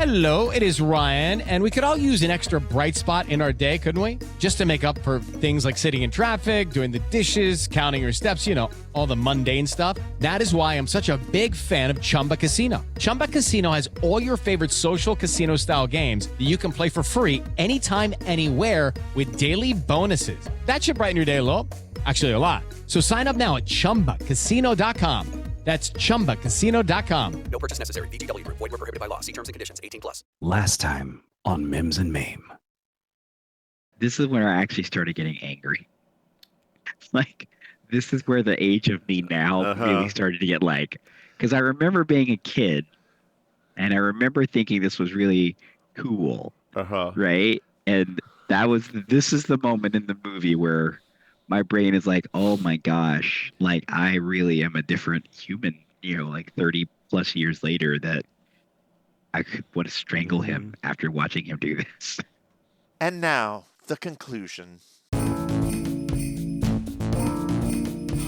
Hello, it is Ryan, and we could all use an extra bright spot in our day, couldn't we? Just to make up for things like sitting in traffic, doing the dishes, counting your steps, all the mundane stuff. That is why I'm such a big fan of Chumba Casino. Chumba Casino has all your favorite social casino-style games that you can play for free anytime, anywhere with daily bonuses. That should brighten your day a little. Actually, a lot. So sign up now at ChumbaCasino.com. That's ChumbaCasino.com. No purchase necessary. VGW Group. Void where prohibited by law. See terms and conditions. 18+. Last time on Mims and Maim. This is when I actually started getting angry. Like, this is where the age of me now really started to get because I remember being a kid, and I remember thinking this was really cool, right? And this is the moment in the movie where my brain is like, oh my gosh, I really am a different human, 30 plus years later, that I could want to strangle him after watching him do this. And now, the conclusion.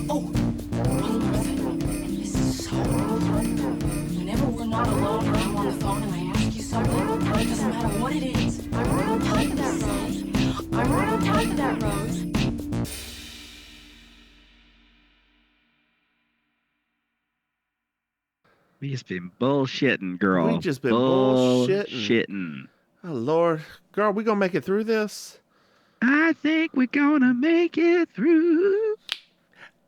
Oh, one more thing. This is so rude. Whenever we're not alone or I'm on the phone and I ask you something, it doesn't matter what it is. I'm right on top of that, Rose. I'm right on top of that, Rose. We just been bullshitting, girl. We just been bullshitting. Bullshitting. Oh, Lord. Girl, we gonna make it through this? I think we're gonna make it through.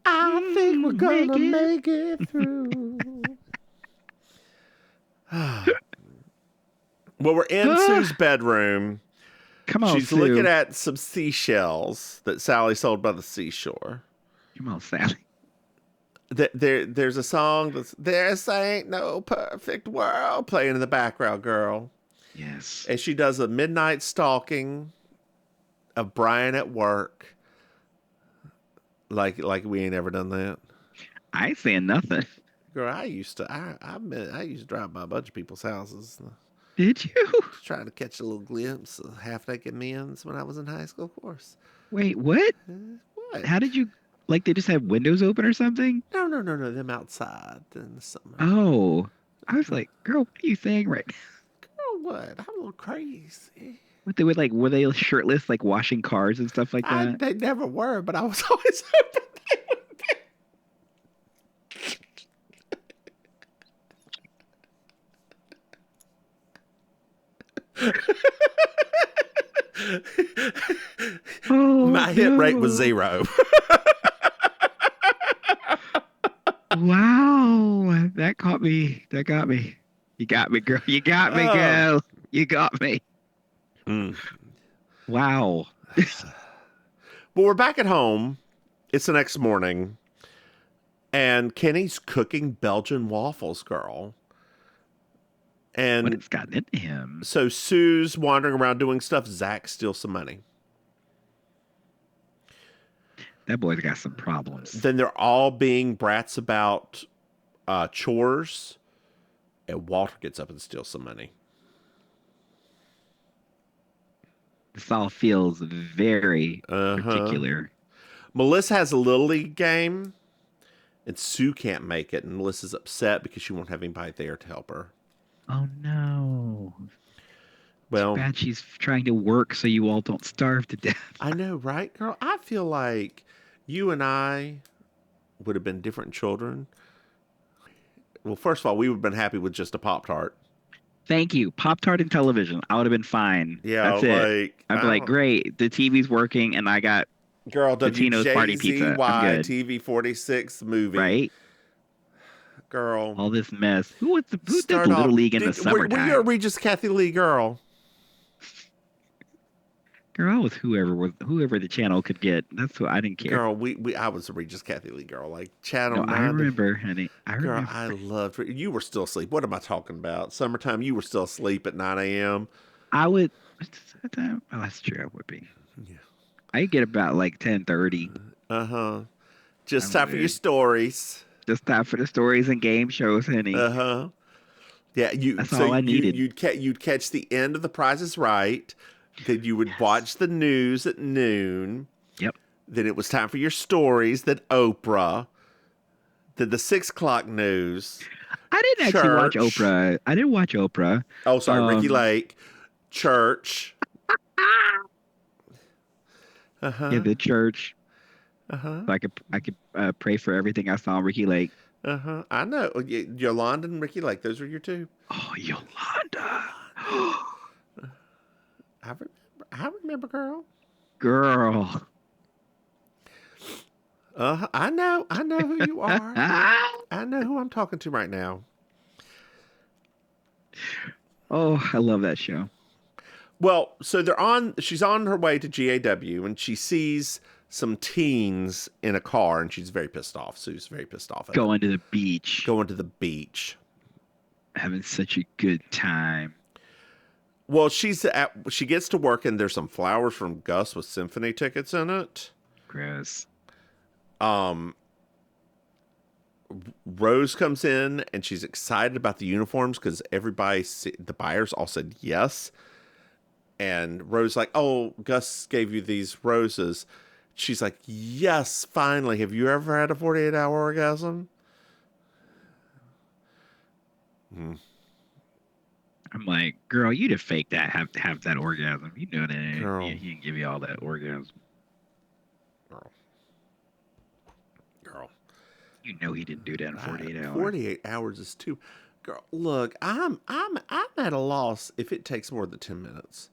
I think we're gonna make it through. Well, we're in Sue's bedroom. Come on, She's Sue. looking at some seashells that Sally sold by the seashore. Come on, Sally. There's a song that's "This Ain't No Perfect World" playing in the background, girl. Yes. And she does a midnight stalking of Brian at work. Like we ain't ever done that. I ain't saying nothing. Girl, I used to drive by a bunch of people's houses. Did you? Trying to catch a little glimpse of half-naked men's when I was in high school, of course. Wait, what? What? How did you, they just have windows open or something? No, them outside in the summer. Oh. I was like, girl, what are you saying right now? Girl, what? I'm a little crazy. What, were they shirtless, washing cars and stuff like that? They never were, but I was always hoping they would be. My hit rate was 0. Wow. That got me. You got me, girl. You got me, girl. You got me. Wow. Well, we're back at home. It's the next morning. And Kenny's cooking Belgian waffles, girl. And What it's gotten into him. so Sue's wandering around doing stuff. Zach steals some money. That boy's got some problems. Then they're all being brats about chores. And Walter gets up and steals some money. This all feels very particular. Melissa has a Little League game. And Sue can't make it. And Melissa's upset because she won't have anybody there to help her. Oh, no. Well, Too bad she's trying to work so you all don't starve to death. I know, right, girl? I feel like you and I would have been different children. Well, first of all, we would have been happy with just a Pop-Tart. Thank you. Pop-Tart and television. I would have been fine. Yeah, that's it. I'd be like, great. The TV's working, and I got girl Tino's Party Pizza. I'm good. TV 46 movie. Right? Girl. All this mess. Who did Little League in the summertime? Were you a Regis Kathy Lee girl? Girl, I was whoever the channel could get. That's what I didn't care. Girl, I was a Regis Kathy Lee girl. Like Channel 9. I remember, honey. Girl, I loved it. You were still asleep. What am I talking about? Summertime, you were still asleep at 9 a.m. I would. Oh, that's true. I would be. Yeah. I get about 10:30. Just time for your stories. Just time for the stories and game shows, honey. Yeah, that's all I needed. You'd catch the end of The Price is Right. Then you would watch the news at noon. Yep. Then it was time for your stories. Then Oprah. Then the 6 o'clock news. I didn't actually watch Church. Oprah. I didn't watch Oprah. Oh, sorry, Ricky Lake, church. Yeah, the church. Uh-huh. So I could pray for everything I saw on Ricky Lake. I know. Yolanda and Ricky Lake, those are your two. Oh, Yolanda. I remember, girl. Girl. I know who you are. I know who I'm talking to right now. Oh, I love that show. Well, so she's on her way to GAW and she sees some teens in a car and she's very pissed off. Sue's very pissed off. Going to the beach. Going to the beach. Having such a good time. Well, she gets to work and there's some flowers from Gus with symphony tickets in it. Gross. Rose comes in and she's excited about the uniforms because the buyers all said yes. And Rose like, oh, Gus gave you these roses. She's like, yes, finally. Have you ever had a 48-hour orgasm? I'm like, girl, you'd have faked that, have that orgasm. You know that. Girl. He didn't give you all that orgasm. Girl. You know he didn't do that in 48 hours. 48 hours is too. Girl, look, I'm at a loss if it takes more than 10 minutes.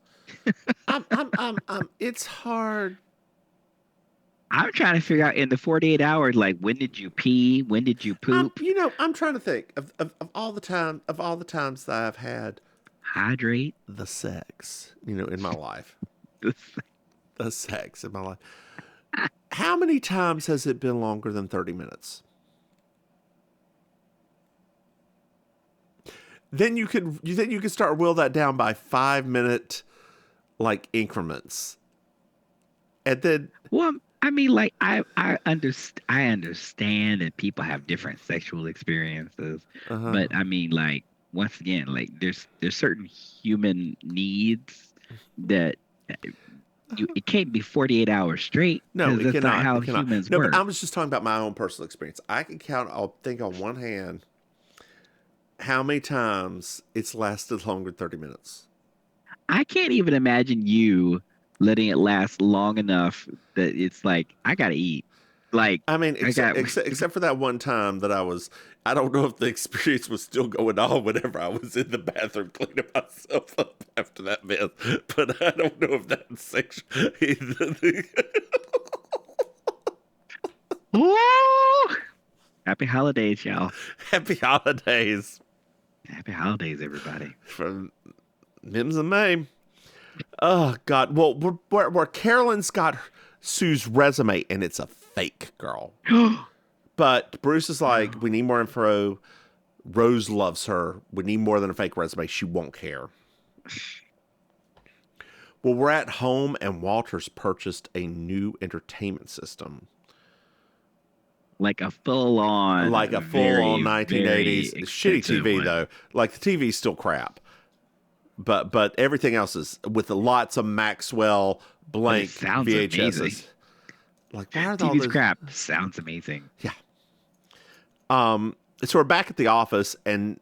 It's hard. I'm trying to figure out in the 48 hours, like, when did you pee? When did you poop? I'm trying to think of all the times that I've had Hydrate. the sex, in my life. The sex in my life. How many times has it been longer than 30 minutes? Then you could start will that down by 5-minute like increments. And then Well, I mean, like, I understand that people have different sexual experiences, but I mean, like, once again, like, there's certain human needs that it can't be 48 hours straight. No, 'cause it that's cannot. not how It cannot. humans No, work. but I was just talking about my own personal experience. I can count, I'll think on one hand how many times it's lasted longer than 30 minutes. I can't even imagine you letting it last long enough that it's like, I gotta eat. Like, I mean, except for that one time that I don't know if the experience was still going on whenever I was in the bathroom cleaning myself up after that mess. But I don't know if that's sexual. Woo! Happy holidays, y'all. Happy holidays Happy holidays, everybody. from Mims and Maim. Oh, God. Well, where Carolyn's got Sue's resume, and it's a fake, girl. But Bruce is like, we need more info. Rose loves her. We need more than a fake resume. She won't care. Well, we're at home, and Walter's purchased a new entertainment system. Like a full-on 1980s shitty TV, one. though. Like, the TV's still crap. But everything else is with lots of Maxwell blank sounds VHSs. amazing. Like, why are all TV's those crap. Sounds amazing. Yeah. So we're back at the office, and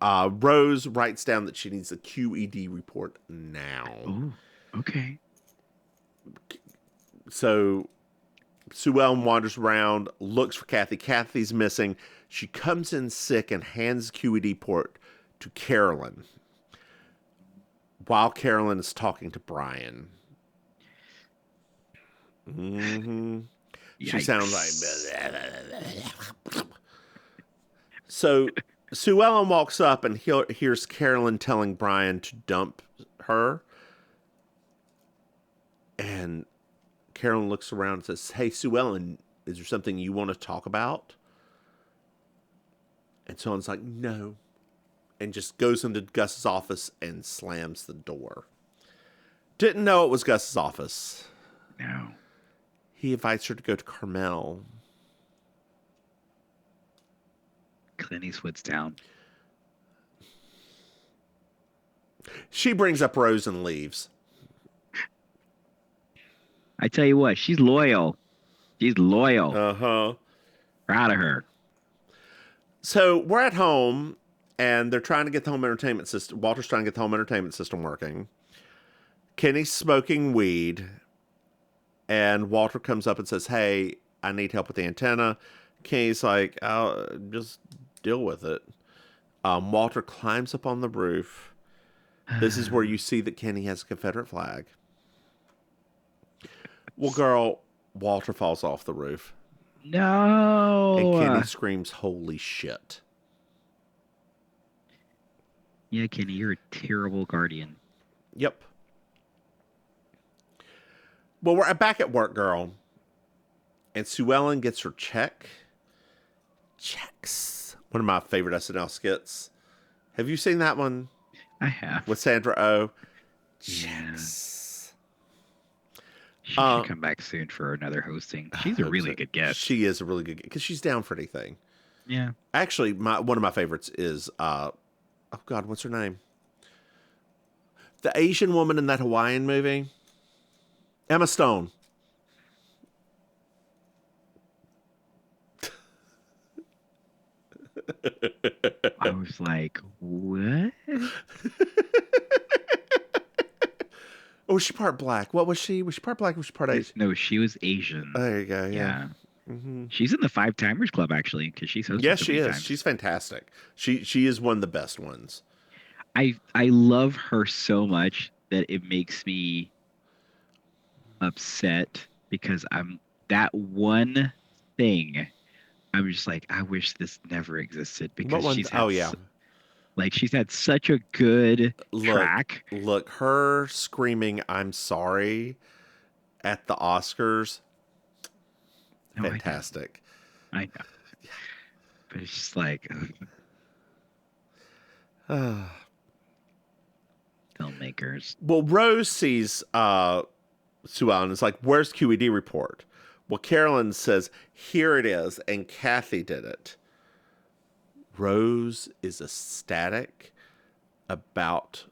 Rose writes down that she needs a QED report now. Ooh, okay. So Sue Ellen wanders around, looks for Kathy. Kathy's missing. She comes in sick and hands QED report to Carolyn while Carolyn is talking to Brian. Mm-hmm. She Yikes. sounds like... So Sue Ellen walks up and hears Carolyn telling Brian to dump her. And Carolyn looks around and says, hey, Sue Ellen, is there something you want to talk about? And Sue Ellen's like, no. And just goes into Gus's office and slams the door. Didn't know it was Gus's office. No. He invites her to go to Carmel. Clint Eastwood's town. She brings up Rose and leaves. I tell you what, she's loyal. She's loyal. Uh-huh. Proud of her. So we're at home, and they're trying to get the home entertainment system. Walter's trying to get the home entertainment system working. Kenny's smoking weed, and Walter comes up and says, "Hey, I need help with the antenna." Kenny's like, "I'll just deal with it." Walter climbs up on the roof. This is where you see that Kenny has a Confederate flag. Well, girl, Walter falls off the roof. No. And Kenny screams, "Holy shit." Yeah, Kenny, you're a terrible guardian. Yep. Well, we're back at work, girl. And Sue Ellen gets her check. Checks. One of my favorite SNL skits. Have you seen that one? I have. With Sandra Oh? Checks. She should come back soon for another hosting. She's a really good guest. She is a really good guest because she's down for anything. Yeah. Actually, one of my favorites is, oh God, what's her name? The Asian woman in that Hawaiian movie. Emma Stone. I was like, what? Oh, was she part black? What was she? Was she part black or was she part Asian? No, she was Asian. There you go. Yeah. Mm-hmm. She's in the Five Timers Club, actually, because she's hosted. Yes, she is. Times. She's fantastic. She is one of the best ones. I love her so much that it makes me upset because that one thing. I'm just like, I wish this never existed because she's had she's had such a good track. Look, her screaming "I'm sorry" at the Oscars, fantastic. I know. But it's just like filmmakers. Well, Rose sees Sue Ellen and is like, "Where's QED report?" Well, Carolyn says, "Here it is," and Kathy did it. Rose is ecstatic about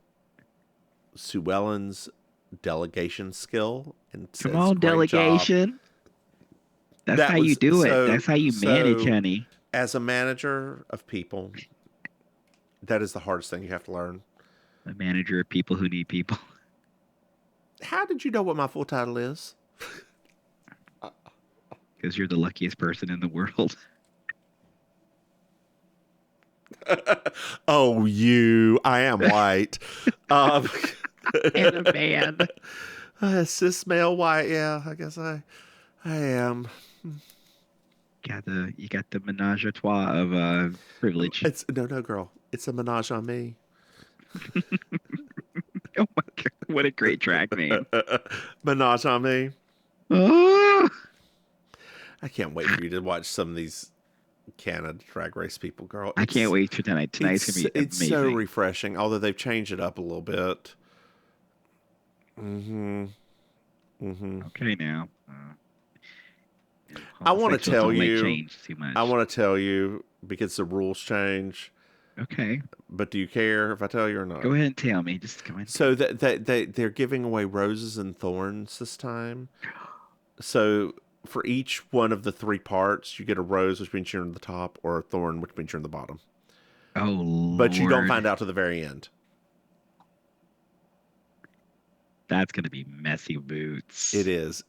Sue Ellen's delegation skill. And Come on, delegation. Job. That's how you do it. That's how you manage, honey. As a manager of people, that is the hardest thing you have to learn. A manager of people who need people. How did you know what my full title is? Because you're the luckiest person in the world. Oh, I am white. And a man. Cis male white. Yeah, I guess I am. You got the menage a trois of privilege. It's no, girl. It's a menage on me. Oh my God! What a great track name. Menage on me. Oh. I can't wait for you to watch some of these Canada Drag Race people, girl. I can't wait for tonight. Tonight's going to be amazing. It's so refreshing, although they've changed it up a little bit. Okay, now. I want to tell you. Change too much. I want to tell you because the rules change. Okay. But do you care if I tell you or not? Go ahead and tell me. Just go ahead. So they're giving away roses and thorns this time. So for each one of the three parts, you get a rose, which means you're in the top, or a thorn, which means you're in the bottom. Oh, Lord. But you don't find out to the very end. That's going to be messy boots. It is.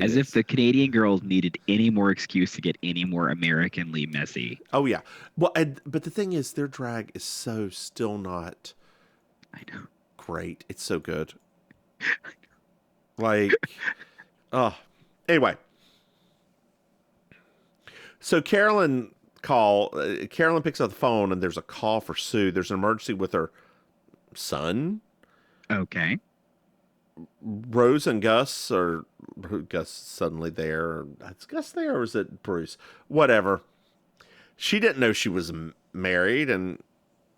As if the Canadian girls needed any more excuse to get any more Americanly messy. Oh, yeah. Well, but the thing is, their drag is so still not great. It's so good. Like, anyway. So Carolyn picks up the phone and there's a call for Sue. There's an emergency with her son. Okay. Rose and Gus suddenly there. Is Gus there or is it Bruce? Whatever. She didn't know she was married, and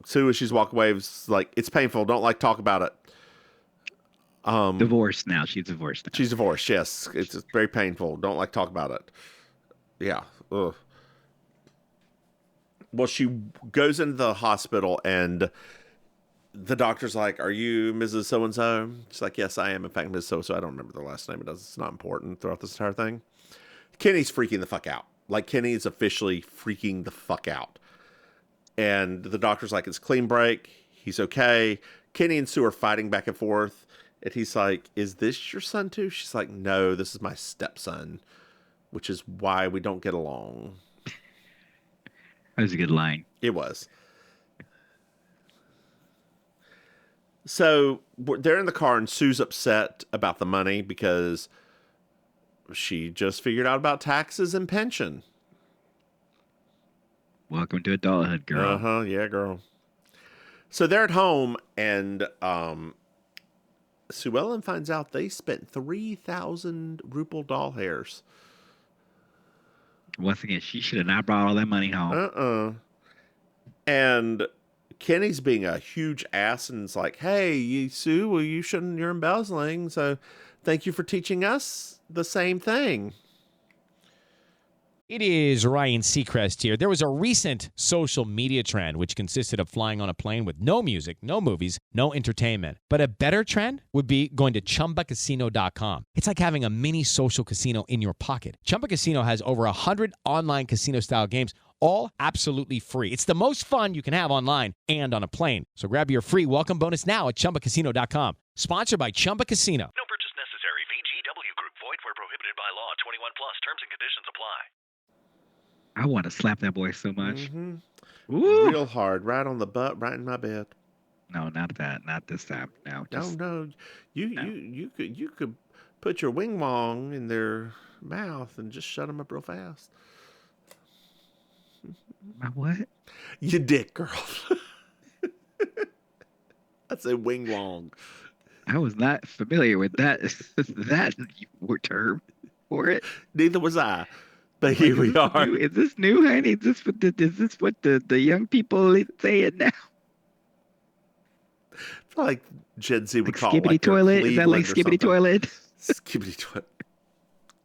Sue, as she's walking away, was like, "It's painful. Don't talk about it." Divorced now. She's divorced now. She's divorced. Yes, it's very painful. Don't talk about it. Yeah. Ugh. Well, she goes into the hospital and the doctor's like, "Are you Mrs. So-and-so?" She's like, "Yes, I am. In fact, Mrs. So-and-so." I don't remember the last name. It's not important throughout this entire thing. Kenny's freaking the fuck out. Like, Kenny is officially freaking the fuck out. And the doctor's like, it's clean break. He's okay. Kenny and Sue are fighting back and forth. And he's like, is this your son too? She's like, no, this is my stepson, which is why we don't get along. That was a good line. It was. So they're in the car, and Sue's upset about the money because she just figured out about taxes and pension. Welcome to adulthood, girl. Uh-huh, yeah, girl. So they're at home, and Sue Ellen finds out they spent 3,000 Rupel doll hairs. Once again, she should have not brought all that money home. And Kenny's being a huge ass, and it's like, hey, Sue, well, you're embezzling, so thank you for teaching us the same thing. It is Ryan Seacrest here. There was a recent social media trend which consisted of flying on a plane with no music, no movies, no entertainment. But a better trend would be going to ChumbaCasino.com. It's like having a mini social casino in your pocket. Chumba Casino has over 100 online casino-style games, all absolutely free. It's the most fun you can have online and on a plane. So grab your free welcome bonus now at ChumbaCasino.com. Sponsored by Chumba Casino. No purchase necessary. VGW Group. Void where prohibited by law. 21 plus. Terms and conditions apply. I want to slap that boy so much. Mm-hmm. Ooh. Real hard, right on the butt, right in my bed. No, not that. Not this time. No, just, No. You could put your wing wong in their mouth and just shut them up real fast. My what? You dick, girl. That's a wing wong. I was not familiar with that term for it. Neither was I. But here we are. Is this new, honey? Is this what the young people say it now? I feel like Gen Z would Like call it skibbity like their toilet? Is that like Cleveland or skibbity toilet? something. Skibbity toilet.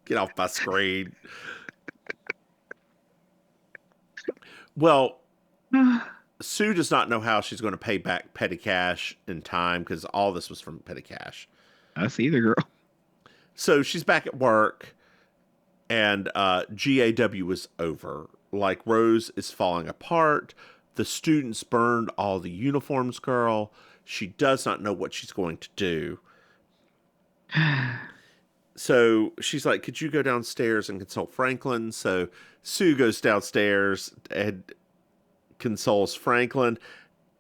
Get off my screen. Well, Sue does not know how she's going to pay back petty cash in time because all this was from petty cash. Us either, girl. So she's back at work, and GAW is over. Like, Rose is falling apart. The students burned all the uniforms, girl. She does not know what she's going to do. So she's like, could you go downstairs and consult Franklin? So Sue goes downstairs and consoles Franklin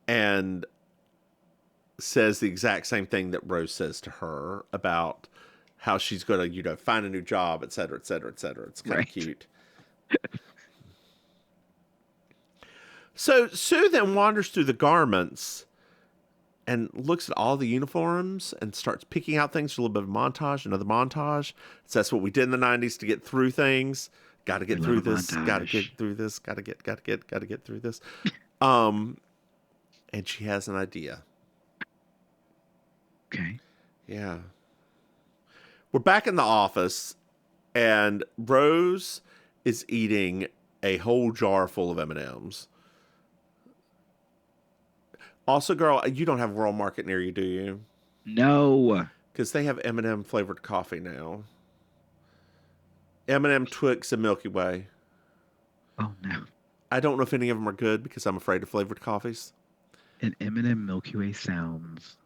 and says the exact same thing that Rose says to her about how she's going to, find a new job, et cetera, et cetera, et cetera. It's kind of cute. So Sue then wanders through the garments and looks at all the uniforms and starts picking out things. A little bit of montage, another montage. So that's what we did in the 90s to get through things. Got to get through this. Got to get through this. Got to get through this. And she has an idea. Okay. Yeah. We're back in the office, and Rose is eating a whole jar full of M&Ms. Also, girl, you don't have a Rural Market near you, do you? No. Because they have M&M flavored coffee now. M&M, Twix, and Milky Way. Oh, no. I don't know if any of them are good because I'm afraid of flavored coffees. An M&M Milky Way sounds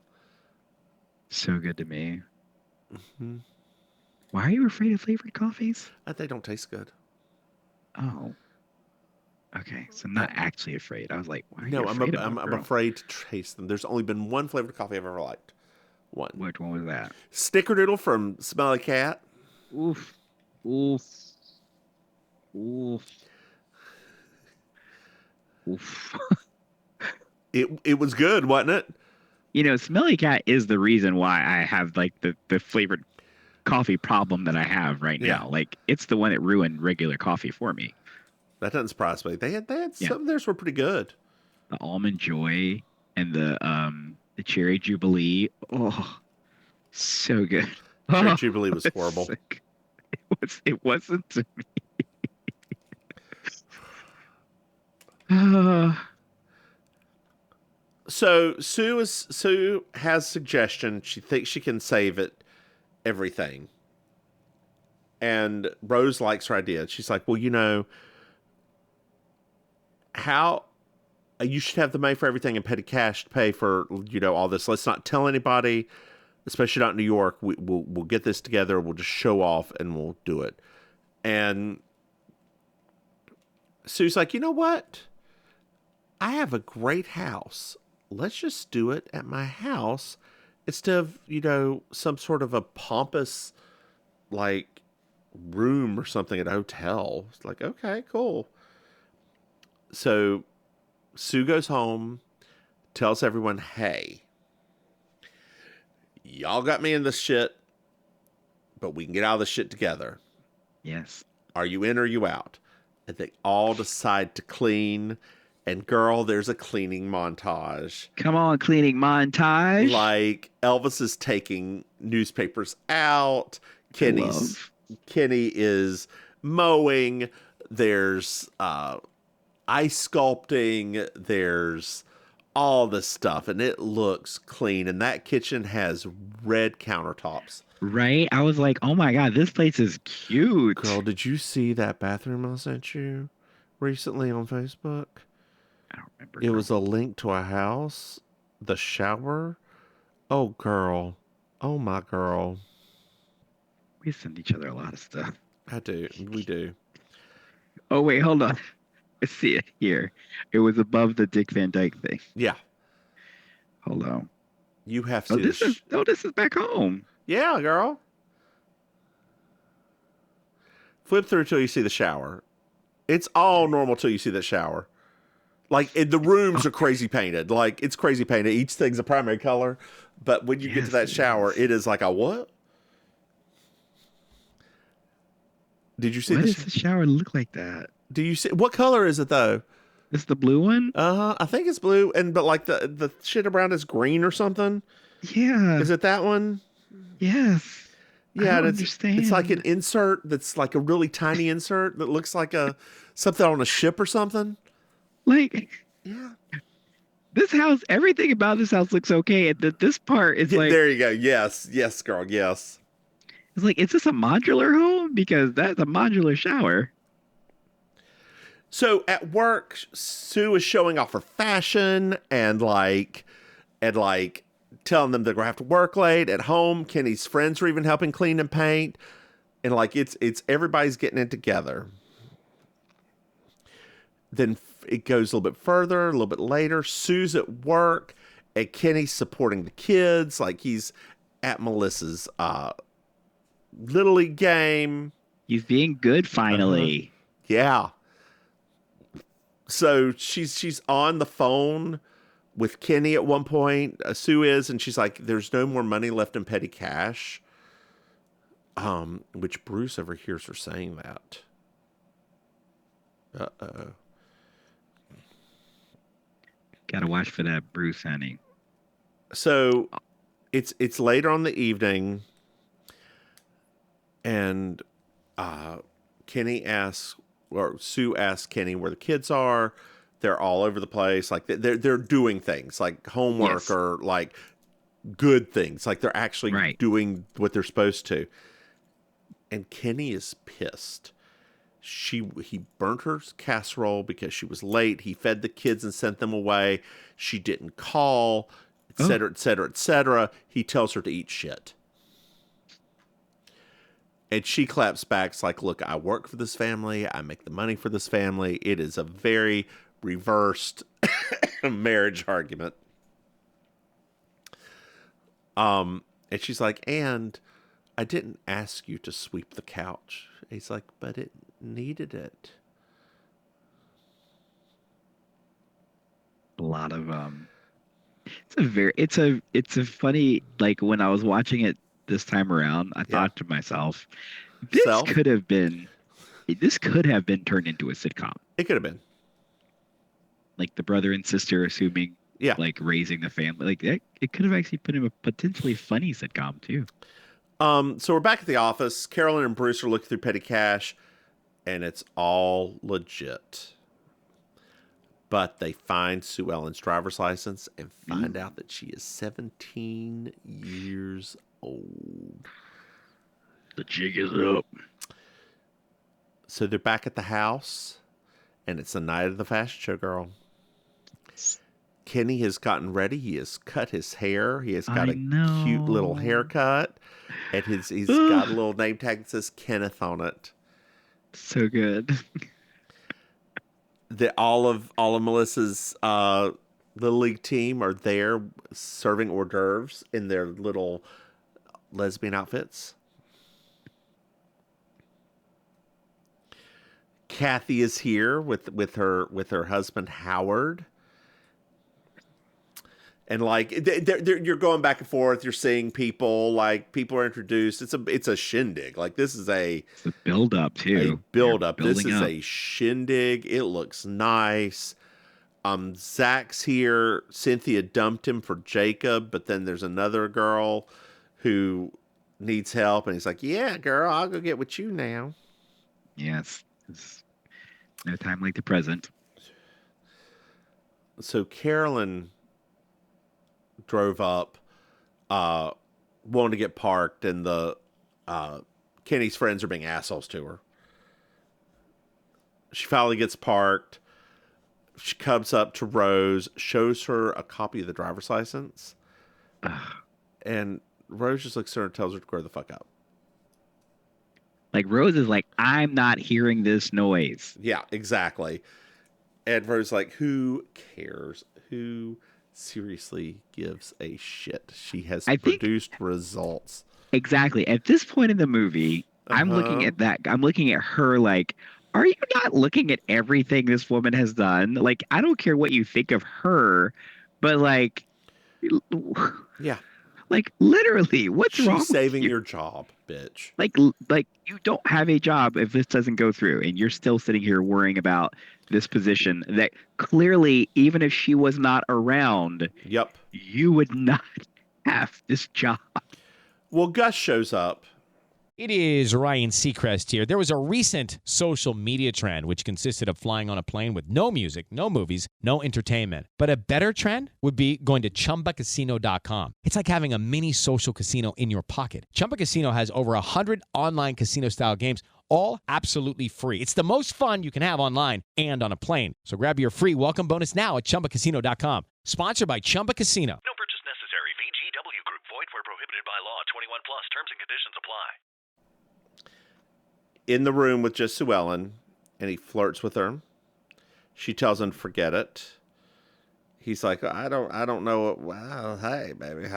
so good to me. Mm-hmm. Why are you afraid of flavored coffees? They don't taste good. Oh. Okay, so I'm not actually afraid. I was like, why are you No, afraid of I'm them, girl? afraid to taste them. There's only been one flavored coffee I've ever liked. One. Which one was that? Snickerdoodle from Smelly Cat. Oof. Oof. Oof. Oof. It was good, wasn't it? Smelly Cat is the reason why I have like the flavored coffee problem that I have right now. Yeah. Like, it's the one that ruined regular coffee for me. That doesn't surprise me. They had some of theirs were pretty good. The Almond Joy and the Cherry Jubilee. Oh, so good. Cherry Jubilee was horrible. Sick. It wasn't to me. So Sue has suggestion. She thinks she can save everything. And Rose likes her idea. She's like, well, how you should have the money for everything and petty cash to pay for, all this. Let's not tell anybody, especially not in New York. We'll get this together. We'll just show off and we'll do it. And Sue's like, you know what? I have a great house. Let's just do it at my house instead of, some sort of a pompous, like, room or something at a hotel. It's like, okay, cool. So Sue goes home, tells everyone, hey, y'all got me in this shit, but we can get out of this shit together. Yes. Are you in or you out? And they all decide to clean. And girl, there's a cleaning montage. Come on, cleaning montage. Like Elvis is taking newspapers out. Kenny is mowing. There's ice sculpting. There's all this stuff, and it looks clean. And that kitchen has red countertops. Right? I was like, oh my God, this place is cute. Girl, did you see that bathroom I sent you recently on Facebook? I don't remember. It was a link to a house, the shower. Oh, girl. Oh, my girl. We send each other a lot of stuff. I do. We do. Oh, wait, hold on. I see it here. It was above the Dick Van Dyke thing. Yeah. Hold on. You have Oh, to. this is back home. Yeah, girl. Flip through till you see the shower. It's all normal till you see that shower. Like, the rooms are crazy painted. Like, it's crazy painted. Each thing's a primary color. But when you get to that shower, it is like a what? Did you see Why does the shower look like that? Do you see? What color is it, though? This the blue one? Uh-huh. I think it's blue. But, like, the shit around is green or something. Yeah. Is it that one? Yes. Yeah, I don't understand. It's like an insert that's like a really tiny insert that looks like something on a ship or something. Like, yeah, this house, everything about this house looks okay. And this part is like, there you go. Yes, girl. Yes. It's like, is this a modular home? Because that's a modular shower. So at work, Sue is showing off her fashion and telling them they're gonna have to work late. At home, Kenny's friends are even helping clean and paint, and like it's everybody's getting it together. Then it goes a little bit further, a little bit later. Sue's at work, and Kenny's supporting the kids. Like he's at Melissa's Little League game. He's being good finally. Yeah. So she's on the phone with Kenny at one point. Sue is, and she's like, "There's no more money left in petty cash." Which Bruce overhears her saying that. Uh-oh. Gotta watch for that Bruce, honey. So it's later on the evening, and Kenny asks, or Sue asks Kenny where the kids are. They're all over the place. Like they're doing things like homework or like good things. Like they're actually doing what they're supposed to. And Kenny is pissed. He burnt her casserole because she was late. He fed the kids and sent them away. She didn't call, et cetera, et cetera, et cetera. He tells her to eat shit. And she claps back. It's like, look, I work for this family. I make the money for this family. It is a very reversed marriage argument. And she's like, and I didn't ask you to sweep the couch. He's like, but it needed it. A lot of it's a funny, like when I was watching it this time around, I thought to myself, this could have been turned into a sitcom. It could have been. Like the brother and sister assuming like raising the family. Like it could have actually been a potentially funny sitcom too. So we're back at the office. Carolyn and Bruce are looking through petty cash, and it's all legit. But they find Sue Ellen's driver's license and find out that she is 17 years old. The jig is up. So they're back at the house, and it's the night of the fashion show, girl. Kenny has gotten ready. He has cut his hair. He has got a cute little haircut, and he's got a little name tag that says Kenneth on it. So good. All of Melissa's Little League team are there serving hors d'oeuvres in their little lesbian outfits. Kathy is here with her husband Howard. And like you're going back and forth, you're seeing people, like people are introduced. It's a shindig. Like this is a build up too. A build up. This is a shindig. It looks nice. Zach's here. Cynthia dumped him for Jacob, but then there's another girl who needs help, and he's like, "Yeah, girl, I'll go get with you now." Yes, it's no time like the present. So Carolyn drove up, wanting to get parked, and the Kenny's friends are being assholes to her. She finally gets parked. She comes up to Rose, shows her a copy of the driver's license, and Rose just looks at her and tells her to grow the fuck up. Like Rose is like, I'm not hearing this noise. Yeah, exactly. And Rose is like, who cares? Who seriously gives a shit? She has produced results. Exactly. At this point in the movie, I'm looking at that. I'm looking at her like, are you not looking at everything this woman has done? Like, I don't care what you think of her, but like, yeah. Like literally, what's wrong? She's saving your job, bitch. Like you don't have a job if this doesn't go through, and you're still sitting here worrying about this position that clearly, even if she was not around, you would not have this job. Well, Gus shows up. It is Ryan Seacrest here. There was a recent social media trend which consisted of flying on a plane with no music, no movies, no entertainment. But a better trend would be going to ChumbaCasino.com. It's like having a mini social casino in your pocket. Chumba Casino has over 100 online casino-style games, all absolutely free. It's the most fun you can have online and on a plane. So grab your free welcome bonus now at ChumbaCasino.com. Sponsored by Chumba Casino. No purchase necessary. VGW Group. Void where prohibited by law. 21 plus. Terms and conditions apply. In the room with just Sue Ellen, and he flirts with her. She tells him, forget it. He's like, I don't know. Well, hey, baby.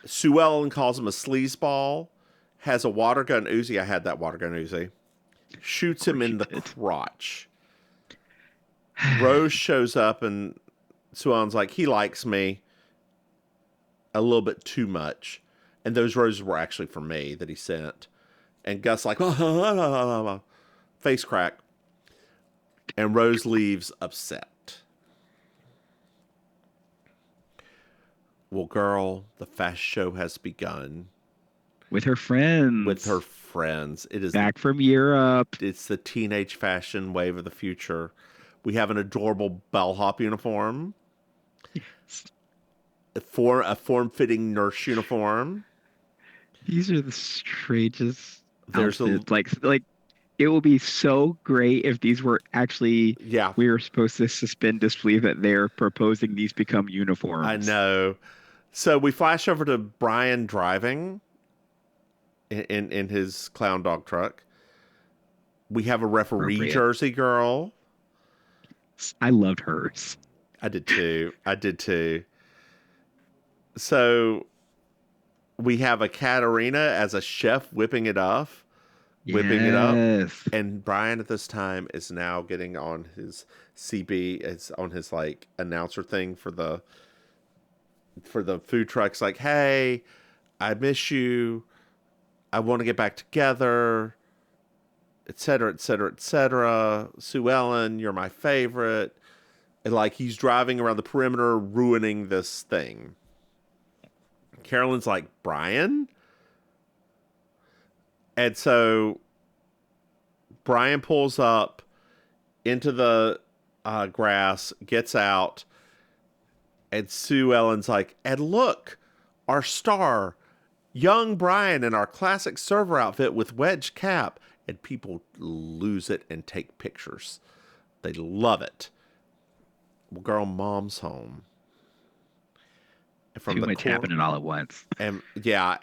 Sue Ellen calls him a sleazeball, has a water gun Uzi. I had that water gun Uzi. Shoots him in the crotch. Rose shows up, and Sue Ellen's like, he likes me a little bit too much. And those roses were actually for me that he sent. And Gus like, face crack. And Rose leaves upset. Well, girl, the fashion show has begun. With her friends. It is back from Europe. It's the teenage fashion wave of the future. We have an adorable bellhop uniform. Yes. A form-fitting nurse uniform. These are the strangest. There's like it will be so great if these were actually. Yeah. We were supposed to suspend disbelief that they're proposing these become uniforms. I know. So we flash over to Brian driving in his clown dog truck. We have a referee jersey girl. I loved hers. I did too. So we have a Katarina as a chef whipping it up. And Brian at this time is now getting on his CB. It's on his like announcer thing for the food trucks. Like, hey, I miss you. I want to get back together, etc., etc., etc. Sue Ellen, you're my favorite. And like he's driving around the perimeter, ruining this thing. Carolyn's like, Brian? And so Brian pulls up into the grass, gets out, and Sue Ellen's like, and look, our star, young Brian in our classic server outfit with wedge cap and people lose it and take pictures. They love it. Well, girl, mom's home. And Too much happening all at once. And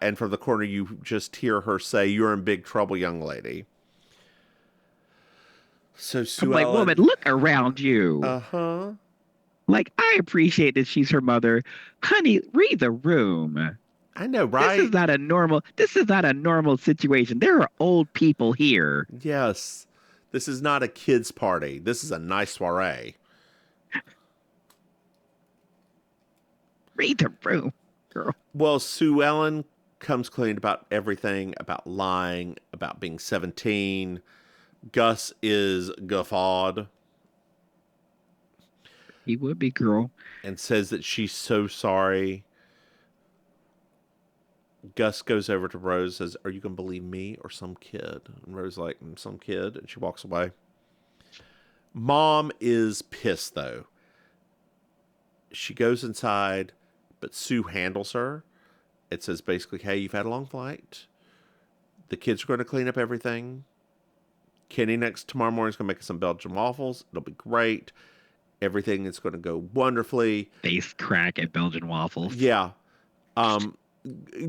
and from the corner, you just hear her say, "You're in big trouble, young lady." So Sue I'm like, Ellen, woman, look around you. uh-huh. Like, I appreciate that she's her mother. Honey, read the room. I know, right? This is not a normal situation. There are old people here. Yes. This is not a kid's party. This is a nice soiree. Read the room, girl. Well, Sue Ellen comes clean about everything, about lying, about being 17. Gus is guffawed. He would be, girl. And says that she's so sorry. Gus goes over to Rose, says, "Are you going to believe me or some kid?" And Rose like, "Some kid." And she walks away. Mom is pissed, though. She goes inside, but Sue handles her. It says basically, "Hey, you've had a long flight. The kids are going to clean up everything. Kenny tomorrow morning is going to make us some Belgian waffles. It'll be great. Everything is going to go wonderfully." Face crack at Belgian waffles. Yeah.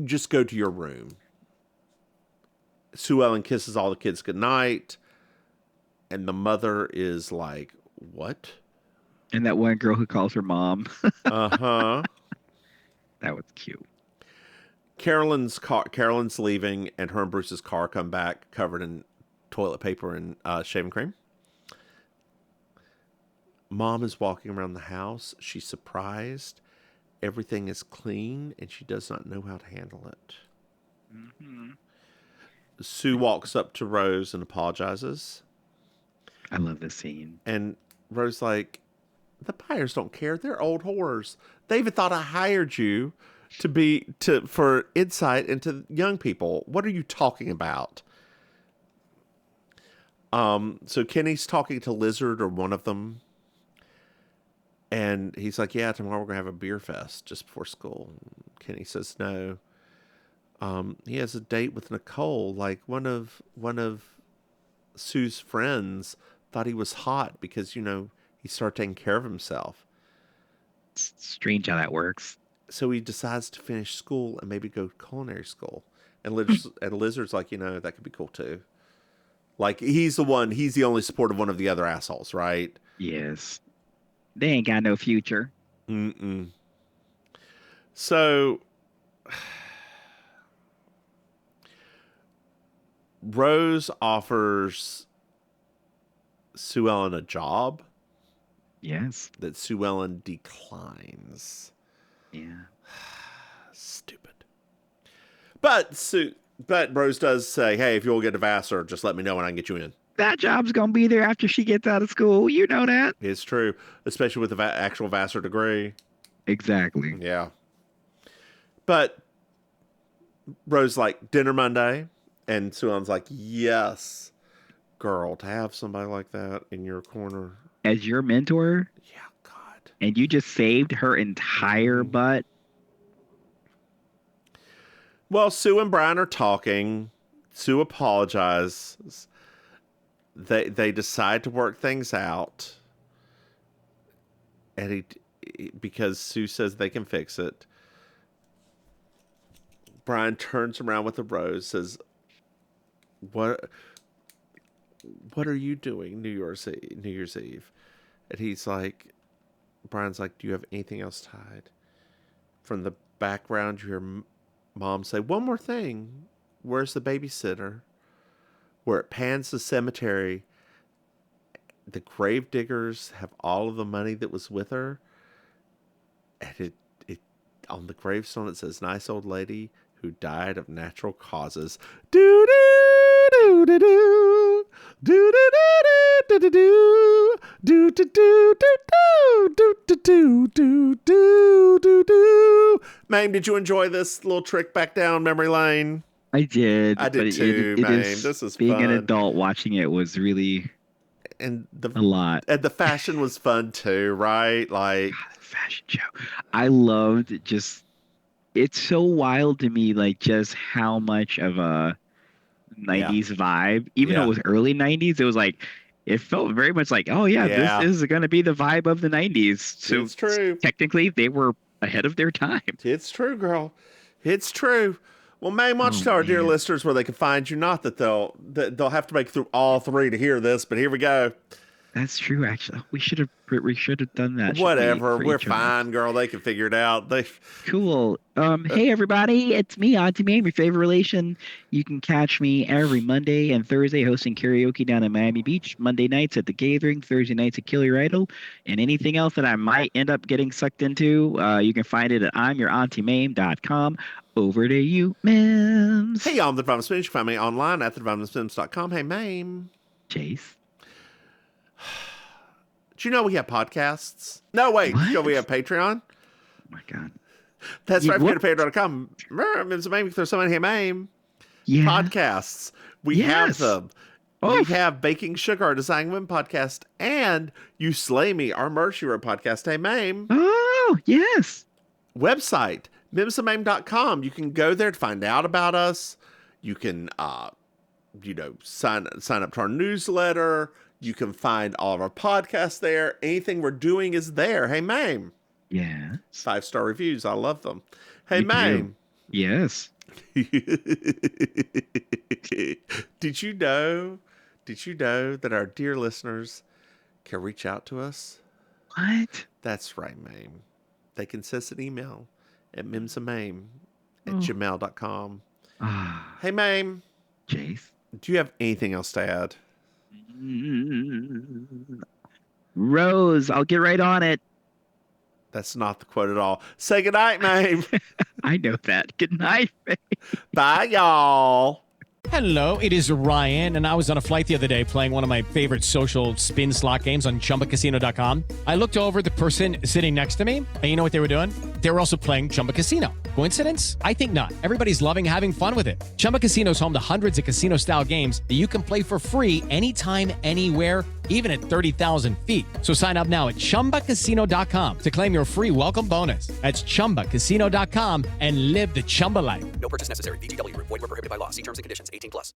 Just go to your room. Sue Ellen kisses all the kids goodnight. And the mother is like, "What?" And that one girl who calls her mom. Uh-huh. That was cute. Carolyn's leaving, and her and Bruce's car come back covered in toilet paper and shaving cream. Mom is walking around the house. She's surprised. Everything is clean, and she does not know how to handle it. Mm-hmm. Sue walks up to Rose and apologizes. I love this scene. And Rose like, "The buyers don't care. They're old whores. They even thought I hired you for insight into young people. What are you talking about?" So Kenny's talking to Lizard or one of them. And he's like, "Yeah, tomorrow we're going to have a beer fest just before school." Kenny says no. He has a date with Nicole. Like one of Sue's friends thought he was hot because, he started taking care of himself. It's strange how that works. So he decides to finish school and maybe go to culinary school. And Lizard's like, that could be cool too. Like he's the only supportive one of the other assholes, right? Yes. They ain't got no future. Mm-mm. So Rose offers Sue Ellen a job. Yes. That Sue Ellen declines. Yeah. Stupid. But Rose does say, "Hey, if you'll get to Vassar, just let me know and I can get you in." That job's going to be there after she gets out of school. You know that? It's true, especially with the actual Vassar degree. Exactly. Yeah. But Rose like, "Dinner Monday." And Sue Ellen's like, "Yes, girl, to have somebody like that in your corner." As your mentor? Yeah, God. And you just saved her entire butt? Well, Sue and Brian are talking. Sue apologizes. They decide to work things out. And because Sue says they can fix it. Brian turns around with a rose, says, What are you doing New Year's Eve? And Brian's like, "Do you have anything else tied?" From the background, you hear Mom say, "One more thing. Where's the babysitter?" Where it pans the cemetery, the grave diggers have all of the money that was with her. And it on the gravestone, it says, "Nice old lady who died of natural causes." Do do do do do do do do do do do do do do do do do do do do. Maim, did you enjoy this little trip back down memory lane? I did. I did too, Maim. This is being fun. an adult watching it was really a lot. And the fashion was fun too, right? Like God, the fashion show. I loved it's so wild to me, like just how much of a 90s vibe. Even though Yeah. it was early 90s, it was like it felt very much like, oh yeah, Yeah. this is going to be the vibe of the 90s. So It's true. technically they were ahead of their time. It's true, girl. It's true. Well, Maim, why don't you tell our dear listeners where they can find you? Not that they'll have to make it through all three to hear this, but here we go. That's true, actually. We should have done that. shouldn't we, Whatever. for We're each other? fine, girl. They can figure it out. Cool. Hey everybody, it's me, Auntie Maim, your favorite relation. You can catch me every Monday and Thursday hosting karaoke down at Miami Beach. Monday nights at the Gathering, Thursday nights at Killer Idol, and anything else that I might end up getting sucked into, you can find it at I'mYourAuntieMaim.com. Over to you, Mims. Hey, I'm the Divine Mims. You can find me online at thedivinemims.com. Hey, Maim. Chase. Do you know we have podcasts? No, wait. Do you know What? we have Patreon? Oh my God. That's right. What? If you go to patreon.com. Mims and Maim, you can throw somebody, hey, Maim. Yeah. Podcasts. We have Yes. them. Oh. We have Baking Sugar, our Designing Women podcast, and You Slay Me, our Mercy Road podcast. Hey, Maim. Oh, yes. Website, mimsandmaim.com. You can go there to find out about us. You can, sign up to our newsletter. You can find all of our podcasts there. Anything we're doing is there. Hey, Maim. Yeah. 5-star reviews. I love them. Hey, Me too. Maim. Yes. Did you know that our dear listeners can reach out to us? What? That's right, Maim. They can send us an email at mimsandmaim@gmail.com. Ah, Hey, Maim, Chase. do you have anything else to add? Rose, I'll get right on it. That's not the quote at all. Say goodnight, Maim. I know that. Good night, babe. Bye, y'all. Hello, it is Ryan, and I was on a flight the other day playing one of my favorite social spin slot games on ChumbaCasino.com. I looked over at the person sitting next to me, and you know what they were doing? They were also playing Chumba Casino. Coincidence? I think not. Everybody's loving having fun with it. Chumba Casino is home to hundreds of casino-style games that you can play for free anytime, anywhere, even at 30,000 feet. So sign up now at ChumbaCasino.com to claim your free welcome bonus. That's ChumbaCasino.com and live the Chumba life. No purchase necessary. VGW Group. Void where prohibited by law. See terms and conditions. 18+.